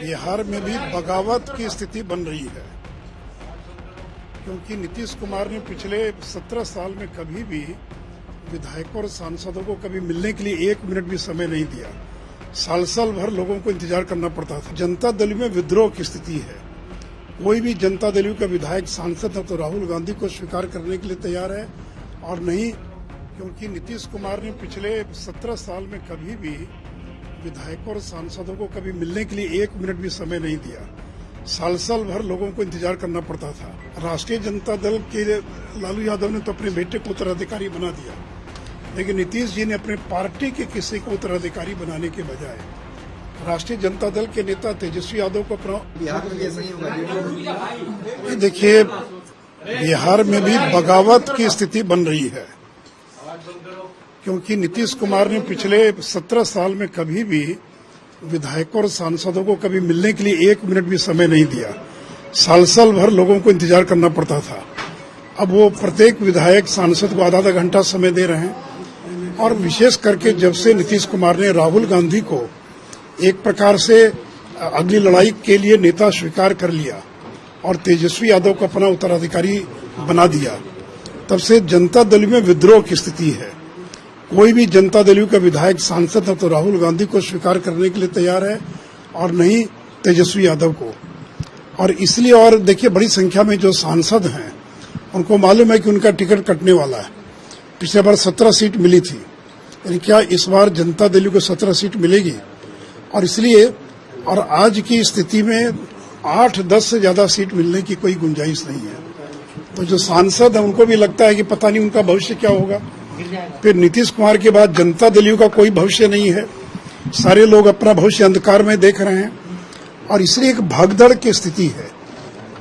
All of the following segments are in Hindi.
बिहार में भी बगावत की स्थिति बन रही है, क्योंकि नीतीश कुमार ने पिछले 17 साल में कभी भी विधायकों और सांसदों को कभी मिलने के लिए 1 मिनट भी समय नहीं दिया। साल भर लोगों को इंतजार करना पड़ता था। जनता दल में विद्रोह की स्थिति है। कोई भी जनता दल का विधायक सांसद न तो राहुल गांधी को स्वीकार करने के लिए तैयार है और नहीं, क्योंकि नीतीश कुमार ने पिछले 17 साल में कभी भी विधायकों और सांसदों को कभी मिलने के लिए 1 मिनट भी समय नहीं दिया। साल भर लोगों को इंतजार करना पड़ता था। राष्ट्रीय जनता दल के लालू यादव ने तो अपने बेटे को उत्तराधिकारी बना दिया, लेकिन नीतीश जी ने अपने पार्टी के किसी को उत्तराधिकारी बनाने के बजाय राष्ट्रीय जनता दल के नेता तेजस्वी यादव को अपना बिहार में ऐसा ही होगा। देखिए, बिहार में भी बगावत की स्थिति बन रही है, क्योंकि नीतीश कुमार ने पिछले 17 साल में कभी भी विधायकों और सांसदों को कभी मिलने के लिए 1 मिनट भी समय नहीं दिया। साल भर लोगों को इंतजार करना पड़ता था। अब वो प्रत्येक विधायक सांसद को आधा घंटा समय दे रहे हैं, और विशेष करके जब से नीतीश कुमार ने राहुल गांधी को एक प्रकार से अगली लड़ाई के लिए नेता स्वीकार कर लिया और तेजस्वी यादव को अपना उत्तराधिकारी बना दिया, तब से जनता दल में विद्रोह की स्थिति है। कोई भी जनता दल का विधायक सांसद न तो राहुल गांधी को स्वीकार करने के लिए तैयार है और नहीं तेजस्वी यादव को। और इसलिए, और देखिए, बड़ी संख्या में जो सांसद हैं उनको मालूम है कि उनका टिकट कटने वाला है। पिछले बार 17 सीट मिली थी, यानी क्या इस बार जनता दल को 17 सीट मिलेगी? और इसलिए, और आज की स्थिति में 8-10 से ज्यादा सीट मिलने की कोई गुंजाइश नहीं है। तो जो सांसद है उनको भी लगता है कि पता नहीं उनका भविष्य क्या होगा। फिर नीतीश कुमार के बाद जनता दल का कोई भविष्य नहीं है। सारे लोग अपना भविष्य अंधकार में देख रहे हैं, और इसलिए एक भगदड़ की स्थिति है।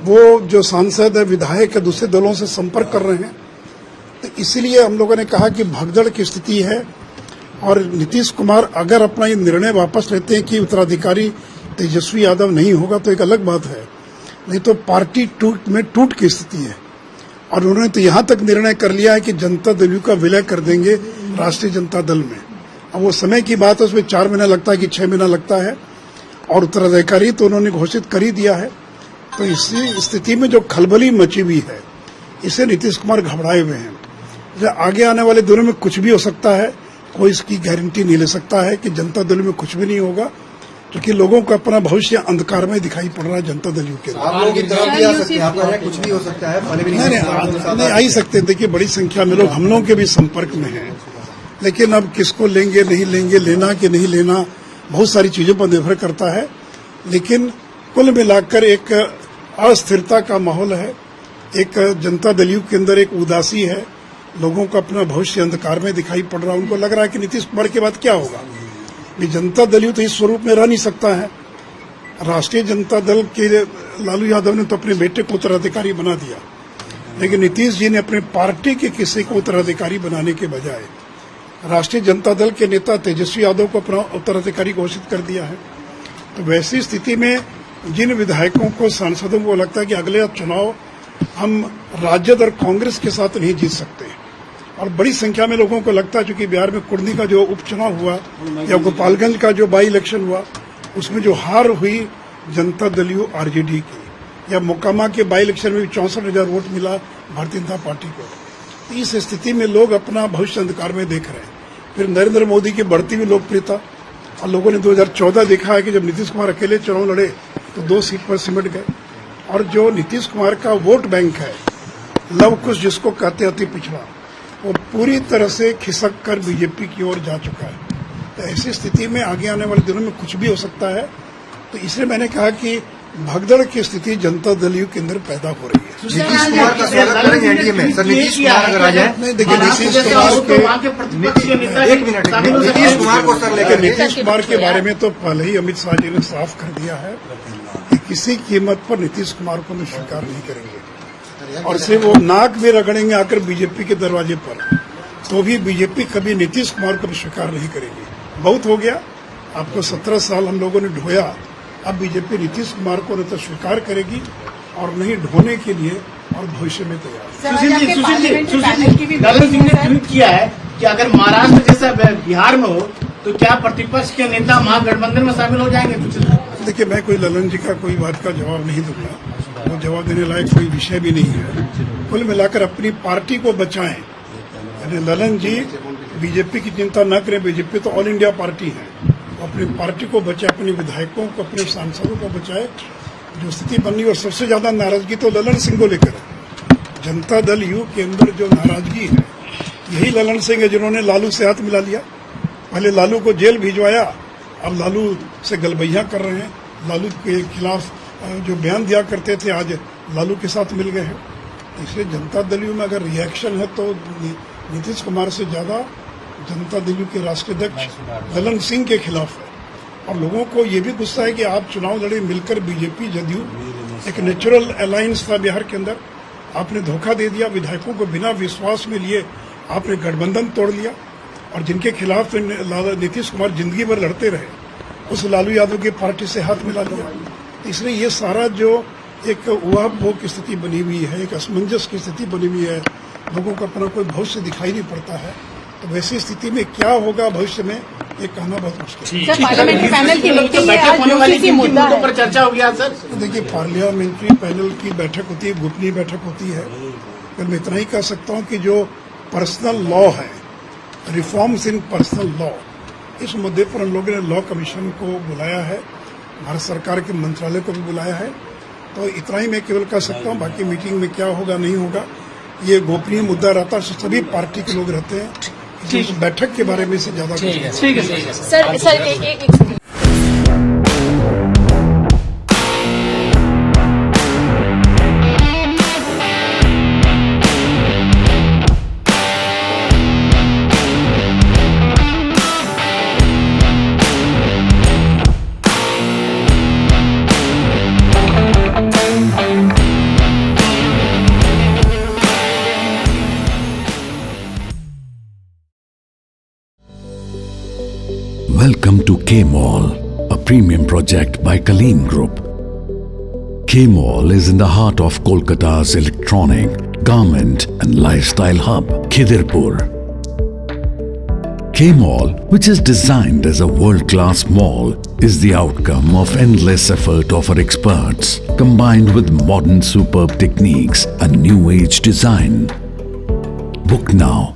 वो जो सांसद है, विधायक है, दूसरे दलों से संपर्क कर रहे हैं। तो इसलिए हम लोगों ने कहा कि भगदड़ की स्थिति है, और नीतीश कुमार अगर अपना ये निर्णय वापस लेते हैं कि उत्तराधिकारी तेजस्वी यादव नहीं होगा तो एक अलग बात है, नहीं तो पार्टी टूट की स्थिति है। और उन्होंने तो यहां तक निर्णय कर लिया है कि जनता दल का विलय कर देंगे राष्ट्रीय जनता दल में। अब वो समय की बात है, उसमें 4 महीना लगता है कि 6 महीना लगता है, और उत्तराधिकारी तो उन्होंने घोषित कर ही दिया है। तो इसी स्थिति में जो खलबली मची हुई है, इससे नीतीश कुमार घबराए हुए हैं। आगे आने वाले दिनों में कुछ भी हो सकता है, कोई इसकी गारंटी नहीं ले सकता है कि जनता दल में कुछ भी नहीं होगा, क्योंकि लोगों को अपना भविष्य अंधकार में दिखाई पड़ रहा है जनता दल के। आप लोगों की तरफ भी आ सकते हैं, आपका कुछ भी हो सकता है। नहीं आ ही सकते। देखिए, बड़ी संख्या में लोग हम लोगों के भी संपर्क में हैं, लेकिन अब किसको लेंगे नहीं लेंगे, लेना कि नहीं लेना, बहुत सारी चीजों पर निर्भर करता है। लेकिन कुल मिलाकर एक अस्थिरता का माहौल है, एक जनता दल के अंदर एक उदासी है, लोगों को अपना भविष्य अंधकार में दिखाई पड़ रहा है। उनको लग रहा है कि नीतीश कुमार के बाद क्या होगा। जनता दल तो इस स्वरूप में रह नहीं सकता है। राष्ट्रीय जनता दल के लालू यादव ने तो अपने बेटे को उत्तराधिकारी बना दिया, लेकिन नीतीश जी ने अपने पार्टी के किसी को उत्तराधिकारी बनाने के बजाय राष्ट्रीय जनता दल के नेता तेजस्वी यादव को अपना उत्तराधिकारी घोषित कर दिया है। तो वैसी स्थिति में जिन विधायकों को, सांसदों को लगता है कि अगले चुनाव हम राजद और कांग्रेस के साथ नहीं जीत सकते, और बड़ी संख्या में लोगों को लगता है, चूंकि बिहार में कुर्नी का जो उपचुनाव हुआ या गोपालगंज का जो बाई इलेक्शन हुआ, उसमें जो हार हुई जनता दल आरजेडी की, या मोकामा के बाई इलेक्शन में भी 64,000 वोट मिला भारतीय जनता पार्टी को। तो इस स्थिति में लोग अपना भविष्य अंधकार में देख रहे हैं। फिर नरेंद्र मोदी की बढ़ती हुई लोकप्रियता, और लोगों ने 2014 देखा है कि जब नीतीश कुमार अकेले चुनाव लड़े तो 2 सीट पर सिमट गए, और जो नीतीश कुमार का वोट बैंक है, लव कुश जिसको कहते अति पिछड़ा, वो पूरी तरह से खिसक कर बीजेपी की ओर जा चुका है। तो ऐसी स्थिति में आगे आने वाले दिनों में कुछ भी हो सकता है। तो इसलिए मैंने कहा कि भगदड़ की स्थिति जनता दल के अंदर पैदा हो रही है। नीतीश कुमार का स्वागत करेंगे एनडीए में। सर, नीतीश कुमार अगर आ जाए, नहीं, देखिए, नीतीश कुमार के बारे में तो पहले ही अमित शाह जी ने साफ कर दिया है कि किसी कीमत पर नीतीश कुमार को हम स्वीकार नहीं करेंगे, और सिर्फ वो नाक भी रगड़ेंगे आकर बीजेपी के दरवाजे पर, तो भी बीजेपी कभी नीतीश कुमार को भी स्वीकार नहीं करेगी। बहुत हो गया, आपको 17 साल हम लोगों ने ढोया, अब बीजेपी नीतीश कुमार को न तो स्वीकार करेगी और नहीं ढोने के लिए और भविष्य में तैयार। सुशील जी ने ट्वीट किया है कि अगर महाराष्ट्र जैसा बिहार में हो तो क्या प्रतिपक्ष के नेता महागठबंधन में शामिल हो जाएंगे? देखिए, मैं कोई ललन जी का कोई बात का जवाब नहीं दूंगा, वो जवाब देने लायक कोई विषय भी नहीं है। कुल मिलाकर अपनी पार्टी को बचाएं, यानी ललन जी बीजेपी की चिंता न करें, बीजेपी तो ऑल इंडिया पार्टी है, वो अपनी पार्टी को बचाए, अपने विधायकों को, अपने सांसदों को बचाए। जो स्थिति बनी, और सबसे ज्यादा नाराजगी तो ललन सिंह को लेकर है। जनता दल यू के अंदर जो नाराजगी है, यही ललन सिंह है जिन्होंने लालू से हाथ मिला लिया। पहले लालू को जेल भिजवाया, अब लालू से गलबैया कर रहे हैं, लालू के खिलाफ जो बयान दिया करते थे आज लालू के साथ मिल गए हैं। इसलिए जनता दल यू में अगर रिएक्शन है तो नीतीश कुमार से ज्यादा जनता दल यू के राष्ट्रीय अध्यक्ष ललन सिंह के खिलाफ है। और लोगों को ये भी गुस्सा है कि आप चुनाव लड़े मिलकर, बीजेपी जदयू एक नेचुरल अलायंस था बिहार के अंदर, आपने धोखा दे दिया, विधायकों को बिना विश्वास में लिए आपने गठबंधन तोड़ लिया, और जिनके खिलाफ नीतीश कुमार जिंदगी भर लड़ते रहे, उस लालू यादव की पार्टी से हाथ मिला लिया। इसलिए ये सारा जो एक उहापोह की स्थिति बनी हुई है, एक असमंजस की स्थिति बनी हुई है, लोगों को अपना कोई भविष्य दिखाई नहीं पड़ता है। तो वैसी स्थिति में क्या होगा भविष्य में, ये कहना बहुत मुश्किल है। सर, पार्लियामेंट्री पैनल की मीटिंग में आज होने वाली किन मुद्दों पर चर्चा होगी आज सर? तो देखिए, पार्लियामेंट्री पैनल की बैठक होती है, गोपनीय बैठक होती है। फिर मैं इतना ही कह सकता हूँ कि जो पर्सनल लॉ है, रिफॉर्म्स इन पर्सनल लॉ, इस मुद्दे पर हम लोगों ने लॉ कमीशन को बुलाया है, भारत सरकार के मंत्रालय को भी बुलाया है। तो इतना ही मैं केवल कह सकता हूँ, बाकी मीटिंग में क्या होगा नहीं होगा ये गोपनीय मुद्दा रहता है, सभी पार्टी के लोग रहते हैं, इस बैठक के बारे में से ज्यादा ठीक है सर एक Welcome to K-Mall, a premium project by Kaleen Group. K-Mall is in the heart of Kolkata's electronic, garment and lifestyle hub, Khidirpur. K-Mall, which is designed as a world-class mall, is the outcome of endless effort of our experts, combined with modern superb techniques and new age design. Book now